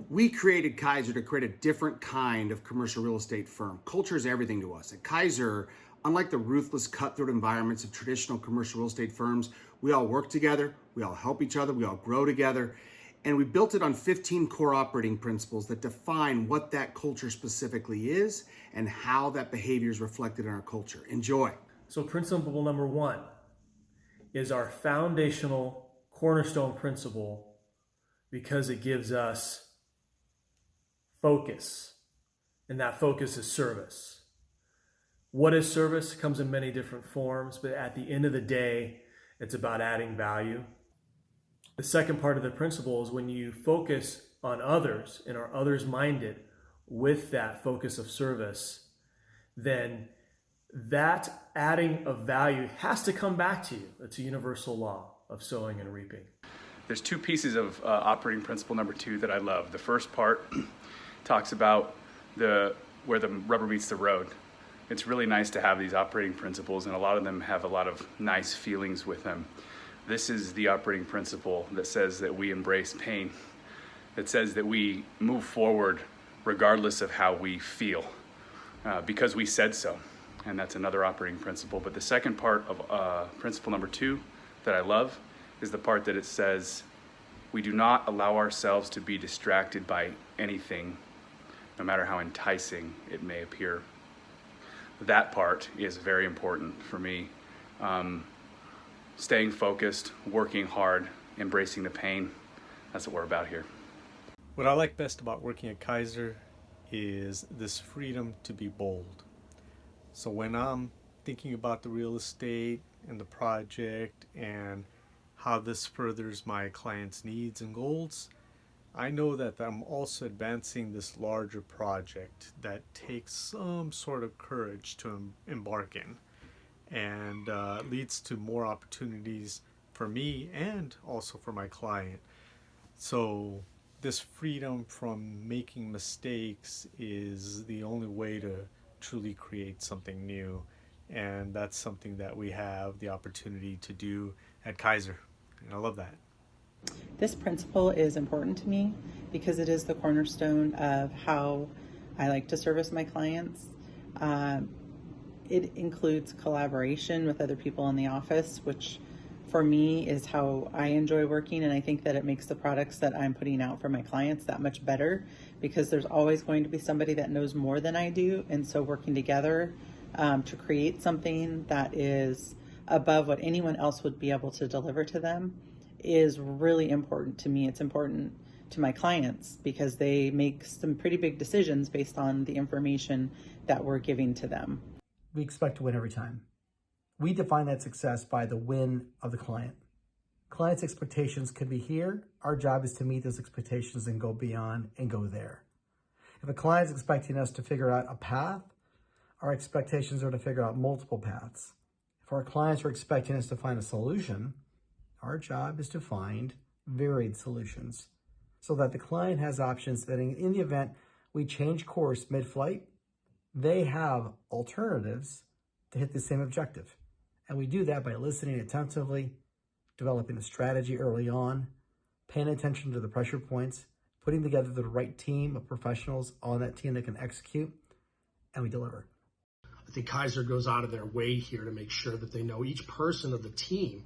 We created Kaiser to create a different kind of commercial real estate firm. Culture is everything to us. At Kaiser, unlike the ruthless, cutthroat environments of traditional commercial real estate firms, we all work together, we all help each other, we all grow together. And we built it on 15 core operating principles that define what that culture specifically is and how that behavior is reflected in our culture. Enjoy. So principle number 1 is our foundational cornerstone principle because it gives us focus, and that focus is service. What is service? It comes in many different forms, but at the end of the day, it's about adding value. The second part of the principle is when you focus on others and are others minded with that focus of service, then that adding of value has to come back to you. It's a universal law of sowing and reaping. There's 2 pieces of operating principle number 2 that I love. The first part talks about where the rubber meets the road. It's really nice to have these operating principles, and a lot of them have a lot of nice feelings with them. This is the operating principle that says that we embrace pain. It says that we move forward regardless of how we feel, because we said so. And that's another operating principle. But the second part of principle number 2 that I love is the part that it says we do not allow ourselves to be distracted by anything, no matter how enticing it may appear. That part is very important for me. Staying focused, working hard, embracing the pain. That's what we're about here. What I like best about working at Kaiser is this freedom to be bold. So when I'm thinking about the real estate and the project and how this furthers my clients' needs and goals, I know that I'm also advancing this larger project that takes some sort of courage to embark in, and leads to more opportunities for me and also for my client. So this freedom from making mistakes is the only way to truly create something new, and that's something that we have the opportunity to do at Kaiser, and I love that. This principle is important to me because it is the cornerstone of how I like to service my clients. It includes collaboration with other people in the office, which for me is how I enjoy working, and I think that it makes the products that I'm putting out for my clients that much better, because there's always going to be somebody that knows more than I do, and so working together to create something that is above what anyone else would be able to deliver to them is really important to me. It's important to my clients because they make some pretty big decisions based on the information that we're giving to them. We expect to win every time. We define that success by the win of the client. Clients' expectations could be here. Our job is to meet those expectations and go beyond and go there. If a client is expecting us to figure out a path, our expectations are to figure out multiple paths. If our clients are expecting us to find a solution, our job is to find varied solutions so that the client has options that in the event we change course mid-flight, they have alternatives to hit the same objective. And we do that by listening attentively, developing a strategy early on, paying attention to the pressure points, putting together the right team of professionals on that team that can execute, and we deliver. I think Kaiser goes out of their way here to make sure that they know each person of the team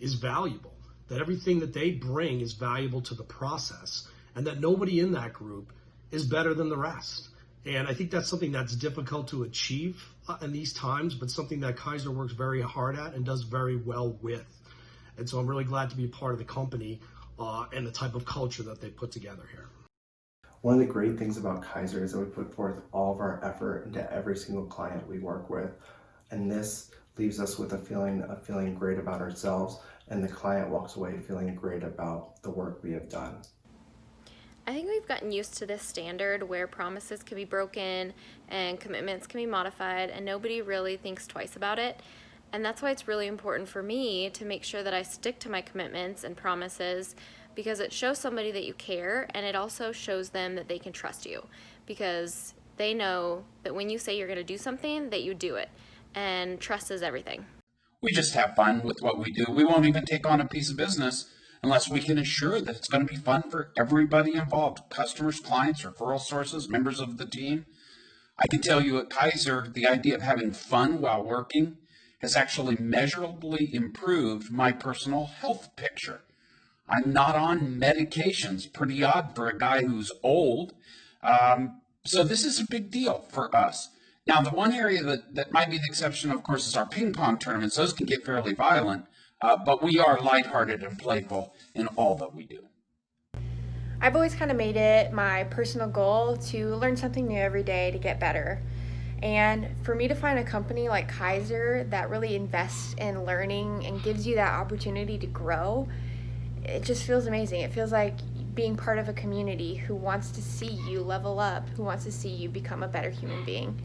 is valuable, that everything that they bring is valuable to the process, and that nobody in that group is better than the rest. And I think that's something that's difficult to achieve in these times, but something that Kaiser works very hard at and does very well with. And so I'm really glad to be a part of the company and the type of culture that they put together here. One of the great things about Kaiser is that we put forth all of our effort into every single client we work with. And this leaves us with a feeling of feeling great about ourselves, and the client walks away feeling great about the work we have done. I think we've gotten used to this standard where promises can be broken and commitments can be modified, and nobody really thinks twice about it. And that's why it's really important for me to make sure that I stick to my commitments and promises, because it shows somebody that you care, and it also shows them that they can trust you, because they know that when you say you're going to do something, that you do it. And trust is everything. We just have fun with what we do. We won't even take on a piece of business unless we can ensure that it's going to be fun for everybody involved, customers, clients, referral sources, members of the team. I can tell you at Kaiser, the idea of having fun while working has actually measurably improved my personal health picture. I'm not on medications, pretty odd for a guy who's old. So this is a big deal for us. Now, the one area that might be the exception, of course, is our ping pong tournaments. Those can get fairly violent, but we are lighthearted and playful in all that we do. I've always kind of made it my personal goal to learn something new every day to get better. And for me to find a company like Kaiser that really invests in learning and gives you that opportunity to grow, it just feels amazing. It feels like being part of a community who wants to see you level up, who wants to see you become a better human being.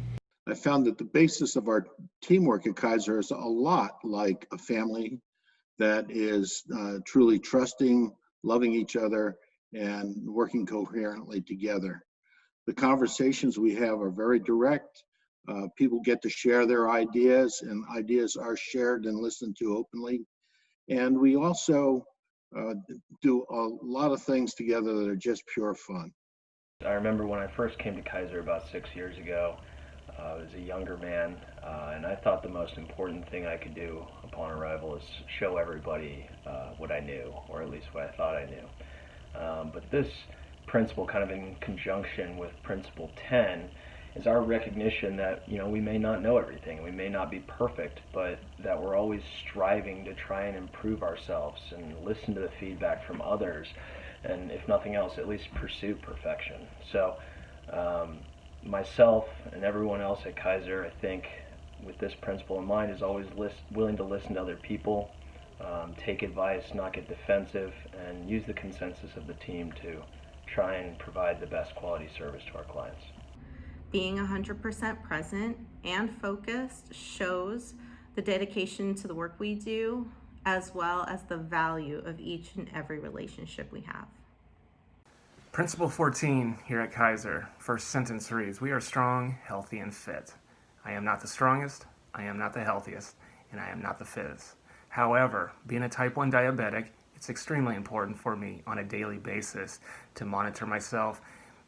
I found that the basis of our teamwork at Kaiser is a lot like a family that is truly trusting, loving each other, and working coherently together. The conversations we have are very direct. People get to share their ideas, and ideas are shared and listened to openly. And we also do a lot of things together that are just pure fun. I remember when I first came to Kaiser about 6 years ago, I was a younger man, and I thought the most important thing I could do upon arrival is show everybody what I knew, or at least what I thought I knew. But this principle, kind of in conjunction with Principle 10, is our recognition that, we may not know everything, we may not be perfect, but that we're always striving to try and improve ourselves and listen to the feedback from others, and if nothing else, at least pursue perfection. So myself and everyone else at Kaiser, I think, with this principle in mind, is always willing to listen to other people, take advice, not get defensive, and use the consensus of the team to try and provide the best quality service to our clients. Being 100% present and focused shows the dedication to the work we do, as well as the value of each and every relationship we have. Principle 14 here at Kaiser, first sentence reads, "We are strong, healthy, and fit. I am not the strongest, I am not the healthiest, and I am not the fittest. However, being a type 1 diabetic, it's extremely important for me on a daily basis to monitor myself,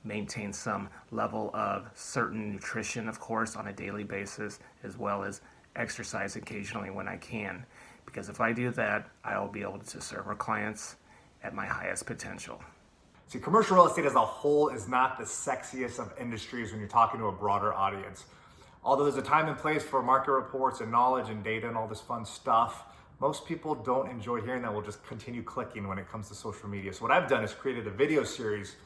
maintain some level of certain nutrition, of course, on a daily basis, as well as exercise occasionally when I can. Because if I do that, I will be able to serve our clients at my highest potential." See, commercial real estate as a whole is not the sexiest of industries when you're talking to a broader audience. Although there's a time and place for market reports and knowledge and data and all this fun stuff, most people don't enjoy hearing that. Will just continue clicking when it comes to social media. So what I've done is created a video series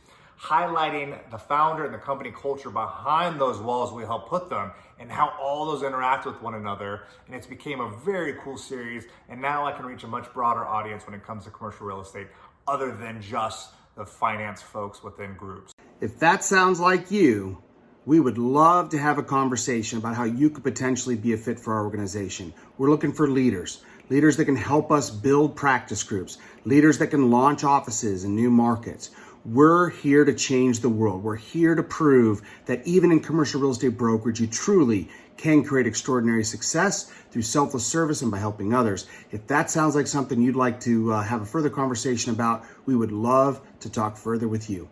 highlighting the founder and the company culture behind those walls we help put them and how all those interact with one another. And it's became a very cool series. And now I can reach a much broader audience when it comes to commercial real estate, other than just the finance folks within groups. If that sounds like you, we would love to have a conversation about how you could potentially be a fit for our organization. We're looking for leaders that can help us build practice groups, leaders that can launch offices in new markets. We're here to change the world. We're here to prove that even in commercial real estate brokerage, you truly can create extraordinary success through selfless service and by helping others. If that sounds like something you'd like to have a further conversation about, we would love to talk further with you.